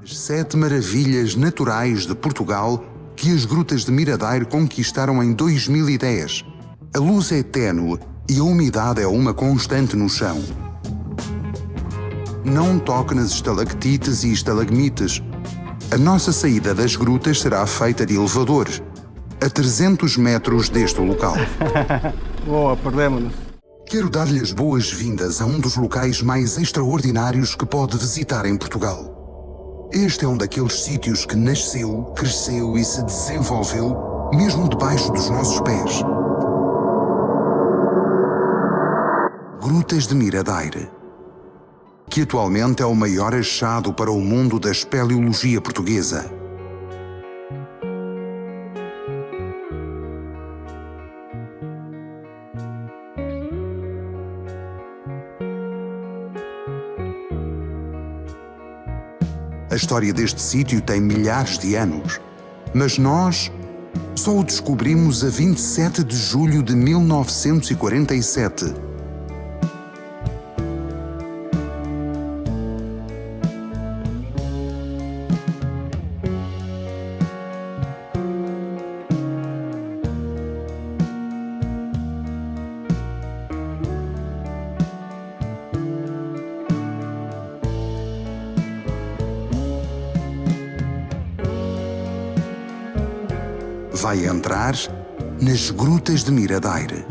As 7 maravilhas naturais de Portugal que as grutas de Miradouro conquistaram em 2010. A luz é ténue e a umidade é uma constante no chão. Não toque nas estalactites e estalagmites. A nossa saída das grutas será feita de elevador, a 300 metros deste local. Boa, perdemos-nos. Quero dar-lhe as boas-vindas a um dos locais mais extraordinários que pode visitar em Portugal. Este é um daqueles sítios que nasceu, cresceu e se desenvolveu mesmo debaixo dos nossos pés. Grutas de Miradouro, que atualmente é o maior achado para o mundo da espeleologia portuguesa. A história deste sítio tem milhares de anos, mas nós só o descobrimos a 27 de julho de 1947. Vai entrar nas Grutas de Miradouro.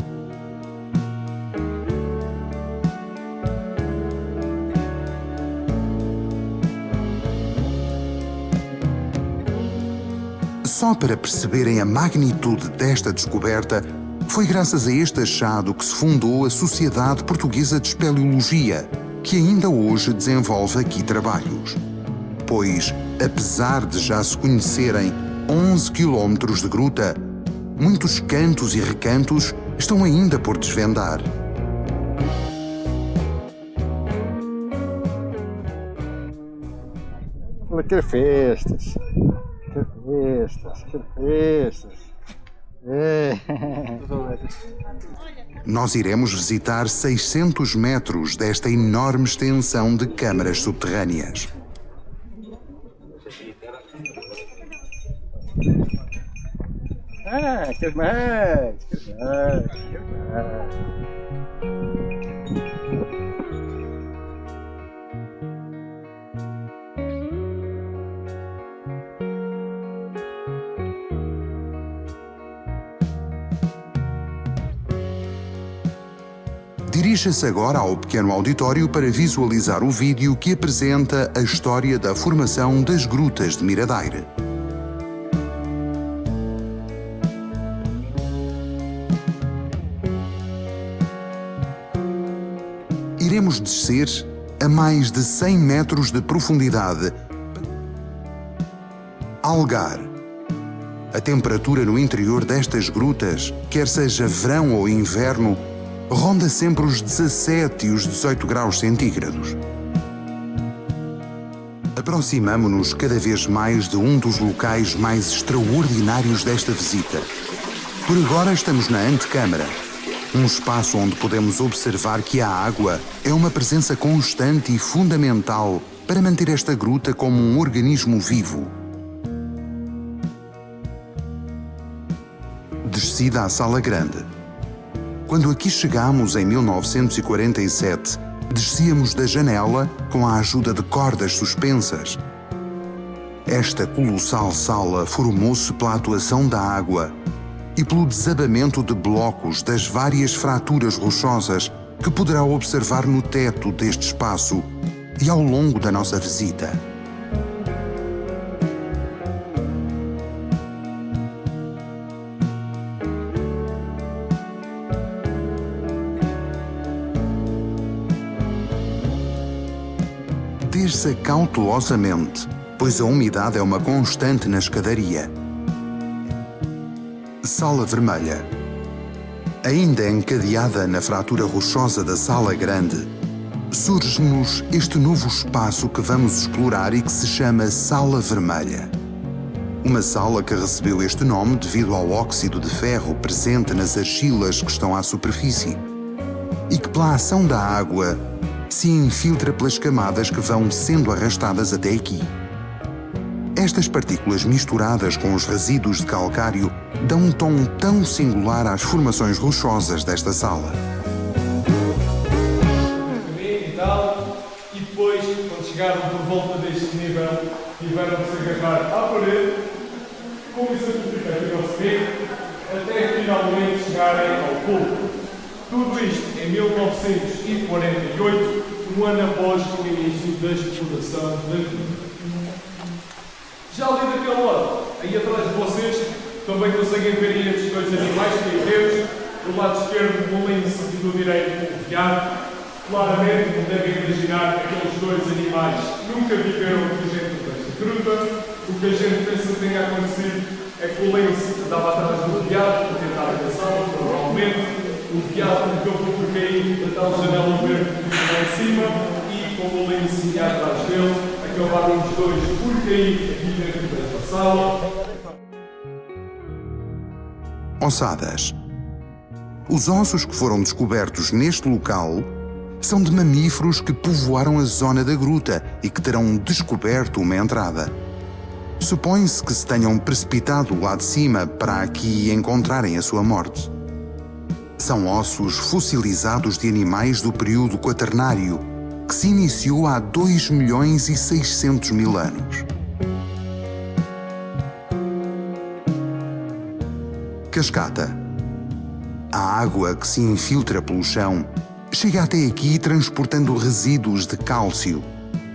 Só para perceberem a magnitude desta descoberta, foi graças a este achado que se fundou a Sociedade Portuguesa de Espeleologia, que ainda hoje desenvolve aqui trabalhos. Pois, apesar de já se conhecerem 11 quilómetros de gruta, muitos cantos e recantos estão ainda por desvendar. Que festas! Que festas! Que festas! Nós iremos visitar 600 metros desta enorme extensão de câmaras subterrâneas. Queres mais? Dirija-se agora ao pequeno auditório para visualizar o vídeo que apresenta a história da formação das Grutas de Miradouro. Iremos descer a mais de 100 metros de profundidade. Algar. A temperatura no interior destas grutas, quer seja verão ou inverno, ronda sempre os 17 e os 18 graus centígrados. Aproximamo-nos cada vez mais de um dos locais mais extraordinários desta visita. Por agora estamos na antecâmara, um espaço onde podemos observar que a água é uma presença constante e fundamental para manter esta gruta como um organismo vivo. Descida à Sala Grande. Quando aqui chegámos em 1947, descíamos da janela com a ajuda de cordas suspensas. Esta colossal sala formou-se pela atuação da água e pelo desabamento de blocos das várias fraturas rochosas que poderá observar no teto deste espaço e ao longo da nossa visita. Desça cautelosamente, pois a umidade é uma constante na escadaria. Sala Vermelha. Ainda encadeada na fratura rochosa da Sala Grande, surge-nos este novo espaço que vamos explorar e que se chama Sala Vermelha. Uma sala que recebeu este nome devido ao óxido de ferro presente nas argilas que estão à superfície e que, pela ação da água, se infiltra pelas camadas que vão sendo arrastadas até aqui. Estas partículas misturadas com os resíduos de calcário dão um tom tão singular às formações rochosas desta sala. E depois, quando chegaram por volta deste nível, tiveram de se agarrar à parede, com isso significa o seguinte, até finalmente chegarem ao púlpito. Tudo isto em 1948, um ano após o início da exploração da gruta. Já ali daquele lado, aí atrás de vocês, também conseguem ver aí estes dois animais que aí vemos. Do lado esquerdo, o lince e do direito, o veado. Claramente, como devem imaginar, aqueles dois animais nunca viveram dentro desta gruta. O que a gente pensa que tenha acontecido é que o lince andava atrás do veado para tentar caçá-lo, provavelmente. O veado acabou por cair da tal janela verde que lá em cima e, como o lince ia atrás dele, acabaram os dois por cair aqui dentro desta sala. Ossadas. Os ossos que foram descobertos neste local são de mamíferos que povoaram a zona da gruta e que terão descoberto uma entrada. Supõe-se que se tenham precipitado lá de cima para aqui encontrarem a sua morte. São ossos fossilizados de animais do período quaternário, que se iniciou há 2.600.000 anos. Cascata. A água que se infiltra pelo chão chega até aqui transportando resíduos de cálcio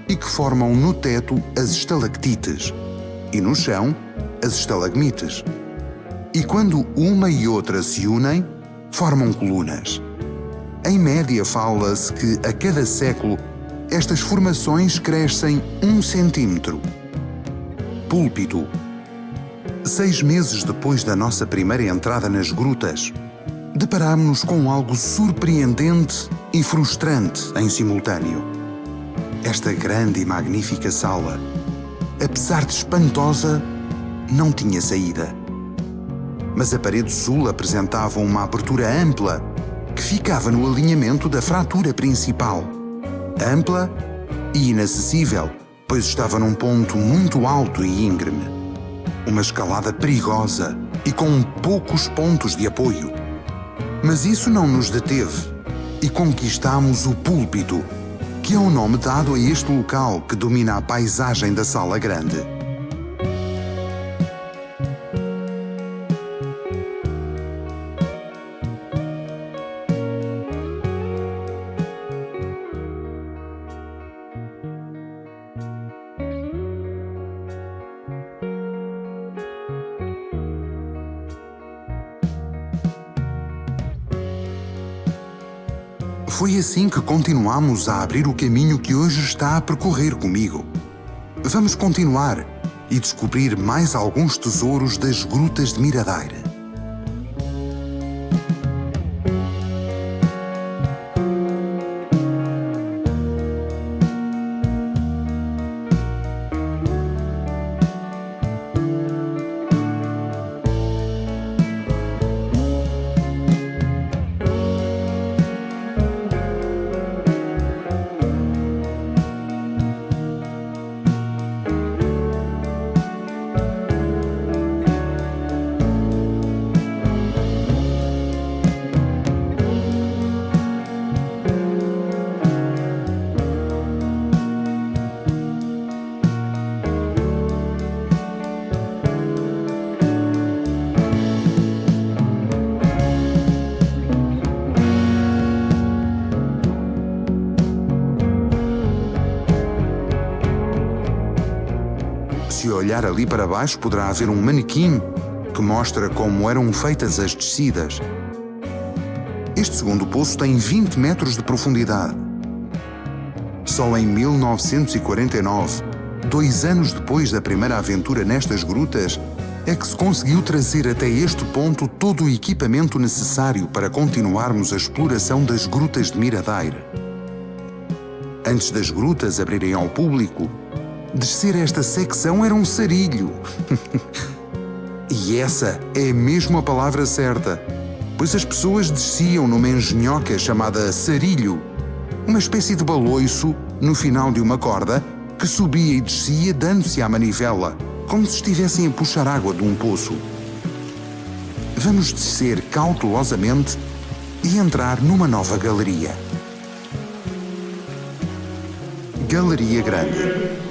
e que formam no teto as estalactites e no chão as estalagmites. E quando uma e outra se unem, formam colunas. Em média, fala-se que a cada século estas formações crescem 1 centímetro. Púlpito. 6 meses depois da nossa primeira entrada nas grutas, deparámos-nos com algo surpreendente e frustrante em simultâneo. Esta grande e magnífica sala, apesar de espantosa, não tinha saída. Mas a parede sul apresentava uma abertura ampla que ficava no alinhamento da fratura principal. Ampla e inacessível, pois estava num ponto muito alto e íngreme. Uma escalada perigosa e com poucos pontos de apoio. Mas isso não nos deteve e conquistámos o púlpito, que é o nome dado a este local que domina a paisagem da sala grande. Foi assim que continuamos a abrir o caminho que hoje está a percorrer comigo. Vamos continuar e descobrir mais alguns tesouros das grutas de Miradouro. Se olhar ali para baixo, poderá haver um manequim que mostra como eram feitas as descidas. Este segundo poço tem 20 metros de profundidade. Só em 1949, 2 anos depois da primeira aventura nestas grutas, é que se conseguiu trazer até este ponto todo o equipamento necessário para continuarmos a exploração das grutas de Miradouro. Antes das grutas abrirem ao público, descer esta secção era um sarilho. E essa é mesmo a palavra certa, pois as pessoas desciam numa engenhoca chamada sarilho, uma espécie de baloiço no final de uma corda que subia e descia dando-se à manivela, como se estivessem a puxar água de um poço. Vamos descer cautelosamente e entrar numa nova galeria. Galeria Grande.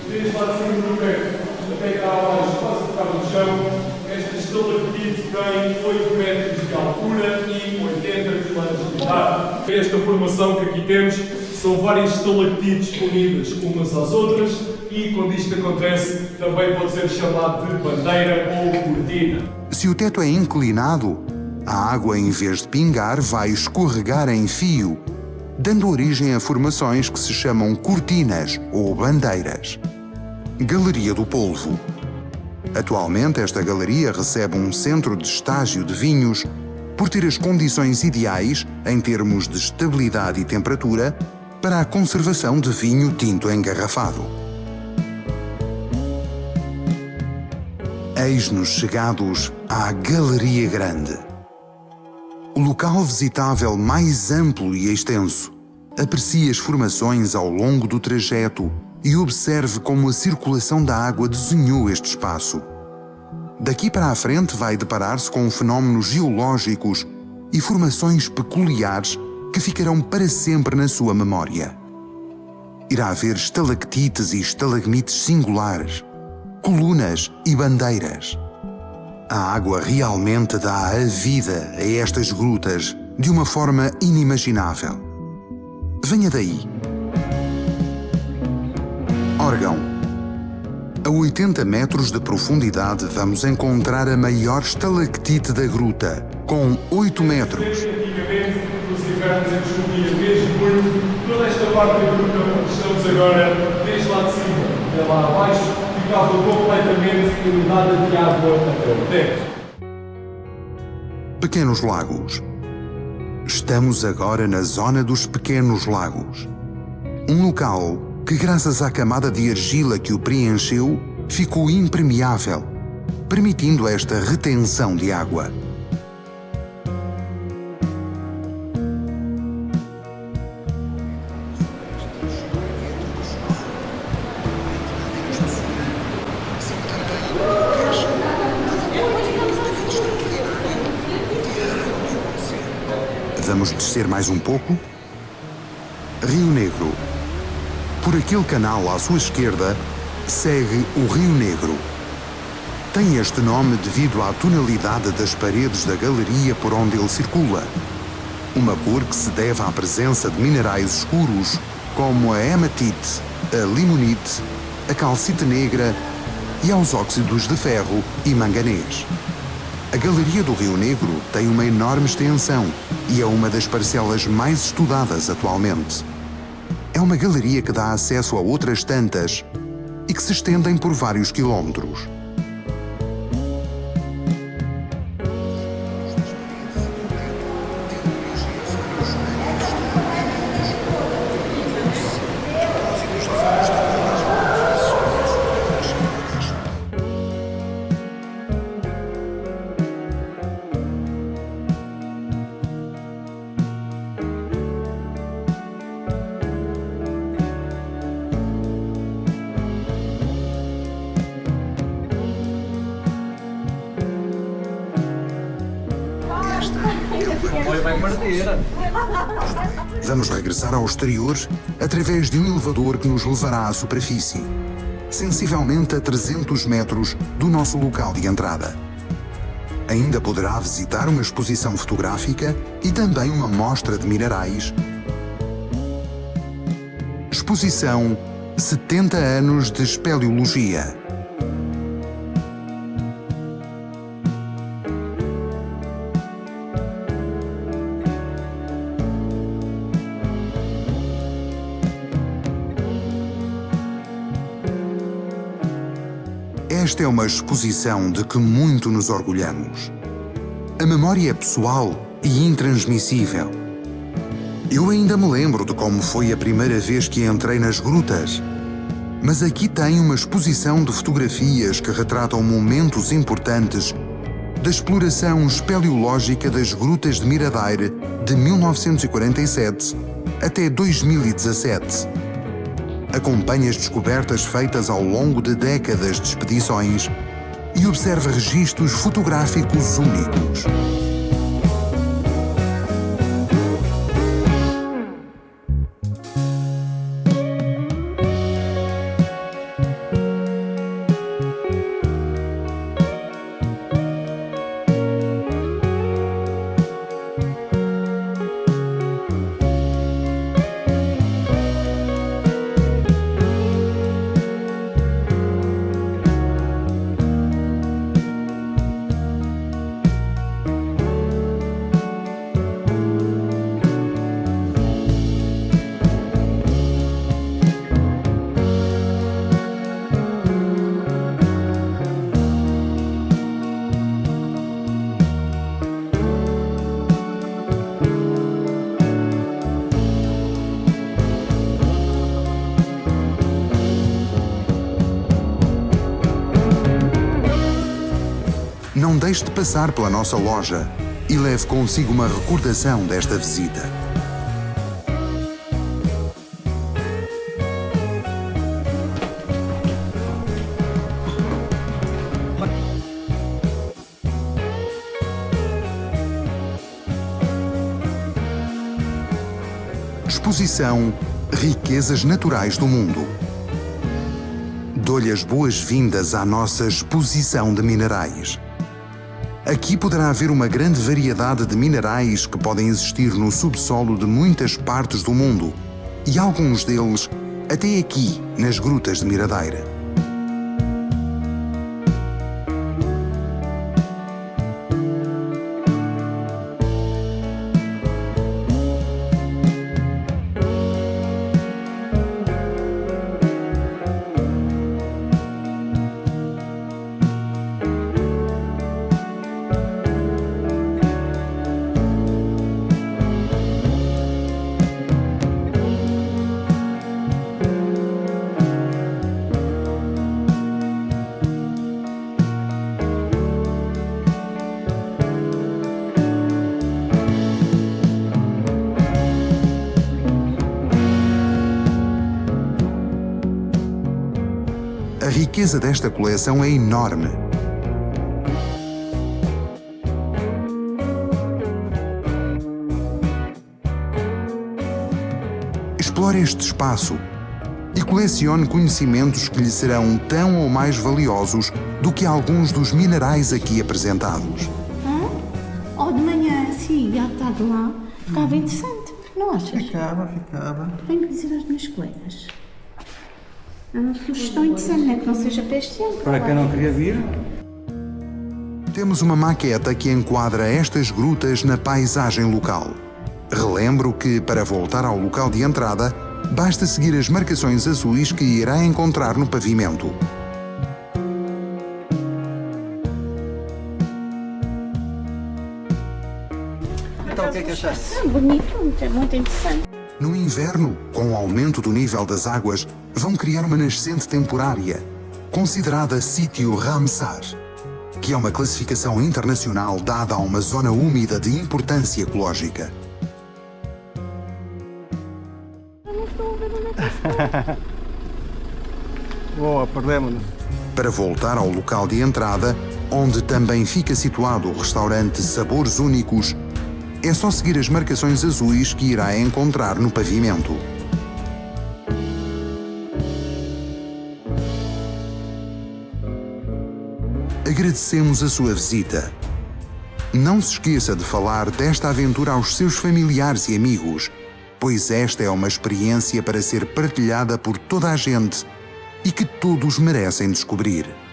Desde lá de cima do pé até cá abaixo, quase a tocar no chão, esta estalactite tem 8 metros de altura e 80 km de idade. Esta formação que aqui temos são várias estalactites unidas umas às outras e, quando isto acontece, também pode ser chamado de bandeira ou cortina. Se o teto é inclinado, a água, em vez de pingar, vai escorregar em fio, dando origem a formações que se chamam cortinas ou bandeiras. Galeria do Polvo. Atualmente, esta galeria recebe um centro de estágio de vinhos por ter as condições ideais em termos de estabilidade e temperatura para a conservação de vinho tinto engarrafado. Eis-nos chegados à Galeria Grande. O local visitável mais amplo e extenso. Aprecie as formações ao longo do trajeto e observe como a circulação da água desenhou este espaço. Daqui para a frente vai deparar-se com fenómenos geológicos e formações peculiares que ficarão para sempre na sua memória. Irá ver estalactites e estalagmites singulares, colunas e bandeiras. A água realmente dá a vida a estas grutas de uma forma inimaginável. Venha daí. Órgão. A 80 metros de profundidade vamos encontrar a maior estalactite da gruta, com 8 metros. Antigamente, nos invernos em que chovia mesmo muito, toda esta parte da gruta onde estamos agora, desde lá de cima até lá abaixo, ficava completamente inundada de água até o teto. Pequenos lagos. Estamos agora na zona dos Pequenos Lagos. Um local que, graças à camada de argila que o preencheu, ficou impermeável, permitindo esta retenção de água. Vamos descer mais um pouco? Rio Negro. Por aquele canal à sua esquerda, segue o Rio Negro. Tem este nome devido à tonalidade das paredes da galeria por onde ele circula. Uma cor que se deve à presença de minerais escuros, como a hematite, a limonite, a calcite negra e aos óxidos de ferro e manganês. A Galeria do Rio Negro tem uma enorme extensão e é uma das parcelas mais estudadas atualmente. É uma galeria que dá acesso a outras tantas e que se estendem por vários quilómetros. Vamos regressar ao exterior através de um elevador que nos levará à superfície, sensivelmente a 300 metros do nosso local de entrada. Ainda poderá visitar uma exposição fotográfica e também uma mostra de minerais. Exposição 70 anos de espeleologia. Esta é uma exposição de que muito nos orgulhamos. A memória é pessoal e intransmissível. Eu ainda me lembro de como foi a primeira vez que entrei nas grutas. Mas aqui tem uma exposição de fotografias que retratam momentos importantes da exploração espeleológica das grutas de Miradouro de 1947 até 2017. acompanhe as descobertas feitas ao longo de décadas de expedições e observe registros fotográficos únicos. Não deixe de passar pela nossa loja e leve consigo uma recordação desta visita. Exposição Riquezas Naturais do Mundo. Dou-lhe as boas-vindas à nossa exposição de minerais. Aqui poderá haver uma grande variedade de minerais que podem existir no subsolo de muitas partes do mundo e alguns deles até aqui nas grutas de Miradeira. A riqueza desta coleção é enorme. Explore este espaço e colecione conhecimentos que lhe serão tão ou mais valiosos do que alguns dos minerais aqui apresentados. Ou de manhã, assim, e à tarde lá, ficava interessante, não achas? Ficava. Tenho que dizer às minhas colegas. É uma sugestão interessante, não é que não seja para este ano. Para quem não queria vir, Temos uma maqueta que enquadra estas grutas na paisagem local. Relembro que, para voltar ao local de entrada, basta seguir as marcações azuis que irá encontrar no pavimento. então o que é que achaste? É bonito, é muito interessante. No inverno, com o aumento do nível das águas, vão criar uma nascente temporária, considerada Sítio Ramsar, que é uma classificação internacional dada a uma zona úmida de importância ecológica. Eu não estou a ver onde é que está. Boa, perdemos-nos. Para voltar ao local de entrada, onde também fica situado o restaurante Sabores Únicos, é só seguir as marcações azuis que irá encontrar no pavimento. Agradecemos a sua visita. Não se esqueça de falar desta aventura aos seus familiares e amigos, pois esta é uma experiência para ser partilhada por toda a gente e que todos merecem descobrir.